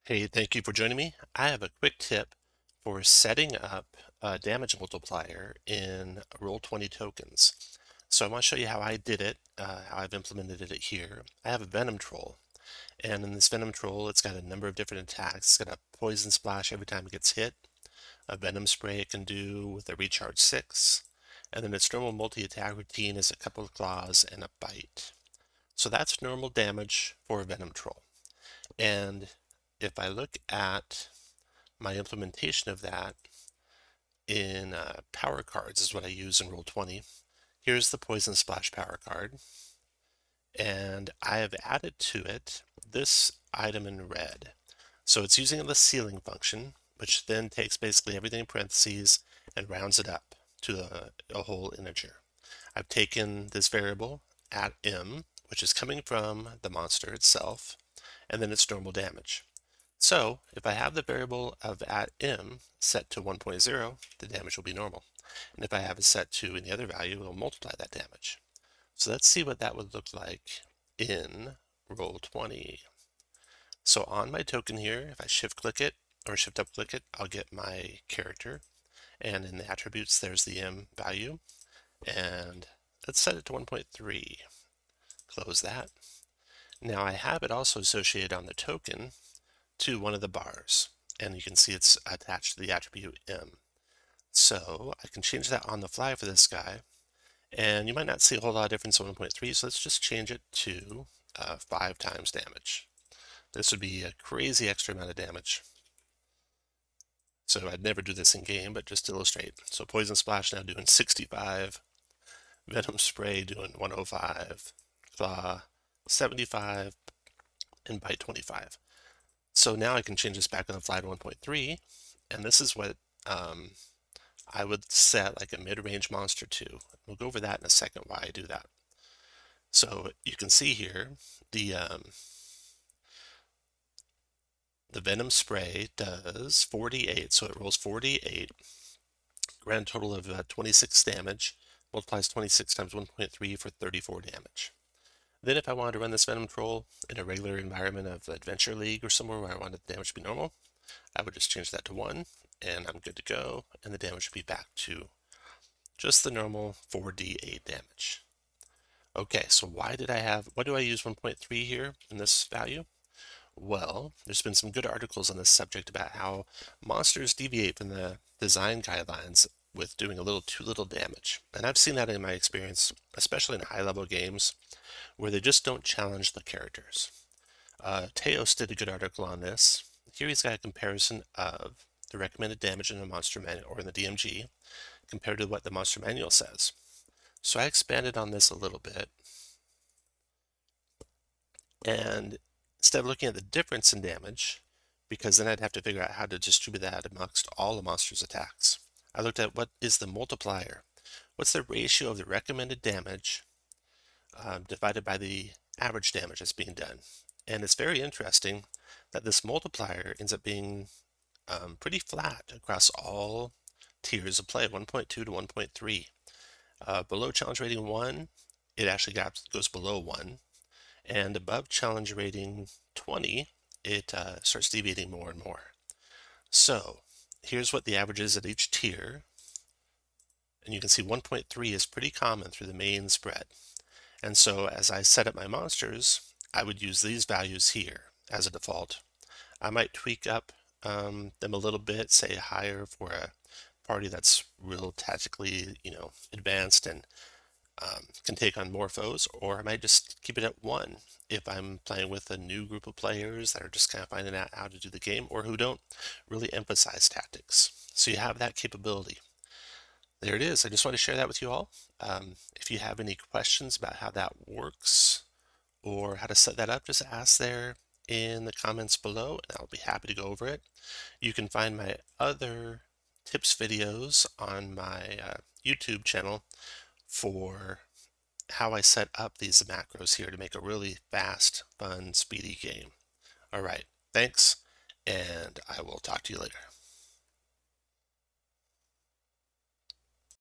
Hey, thank you for joining me. I have a quick tip for setting up a damage multiplier in Roll20 tokens. So I want to show you how I did it, how I've implemented it here. I have a Venom Troll, and in this Venom Troll, it's got a number of different attacks. It's got a Poison Splash every time it gets hit, a Venom Spray it can do with a Recharge 6, and then its normal multi-attack routine is a couple of claws and a bite. So that's normal damage for a Venom Troll. And if I look at my implementation of that in power cards is what I use in Roll20. Here's the Poison Splash power card, and I have added to it this item in red. So it's using the ceiling function, which then takes basically everything in parentheses and rounds it up to a whole integer. I've taken this variable at m, which is coming from the monster itself, and then its normal damage. So if I have the variable of at m set to 1.0, the damage will be normal. And if I have it set to any other value, it will multiply that damage. So let's see what that would look like in Roll20. So on my token here, if I shift click it or shift up click it, I'll get my character. And in the attributes, there's the m value. And let's set it to 1.3. Close that. Now I have it also associated on the token to one of the bars, and you can see it's attached to the attribute m. So I can change that on the fly for this guy, and you might not see a whole lot of difference on 1.3, so let's just change it to 5 times damage. This would be a crazy extra amount of damage. So I'd never do this in game, but just to illustrate. So Poison Splash now doing 65, Venom Spray doing 105, Claw 75, and Bite 25. So now I can change this back on the fly to 1.3, and this is what I would set like a mid-range monster to. We'll go over that in a second, why I do that. So you can see here the Venom Spray does 48, so it rolls 48, grand total of 26 damage, multiplies 26 times 1.3 for 34 damage. Then if I wanted to run this Venom Troll in a regular environment of Adventure League or somewhere where I wanted the damage to be normal, I would just change that to 1, and I'm good to go, and the damage would be back to just the normal 4d8 damage. Okay, so why do I use 1.3 here in this value? Well, there's been some good articles on this subject about how monsters deviate from the design guidelines with doing a little too little damage. And I've seen that in my experience, especially in high-level games, where they just don't challenge the characters. Teos did a good article on this. Here he's got a comparison of the recommended damage in the monster manual or in the DMG compared to what the monster manual says. So I expanded on this a little bit, and instead of looking at the difference in damage, because then I'd have to figure out how to distribute that amongst all the monster's attacks, I looked at what is the multiplier. What's the ratio of the recommended damage divided by the average damage that's being done? And it's very interesting that this multiplier ends up being pretty flat across all tiers of play, 1.2 to 1.3. Below challenge rating 1, it actually goes below 1. And above challenge rating 20, it starts deviating more and more. So here's what the average is at each tier. And you can see 1.3 is pretty common through the main spread. And so as I set up my monsters, I would use these values here as a default. I might tweak up them a little bit, say higher for a party that's real tactically, advanced and can take on more foes, or I might just keep it at 1 if I'm playing with a new group of players that are just kind of finding out how to do the game or who don't really emphasize tactics. So you have that capability. There it is. I just want to share that with you all. If you have any questions about how that works or how to set that up, just ask there in the comments below, and I'll be happy to go over it. You can find my other tips videos on my YouTube channel for how I set up these macros here to make a really fast, fun, speedy game. All right, thanks, and I will talk to you later.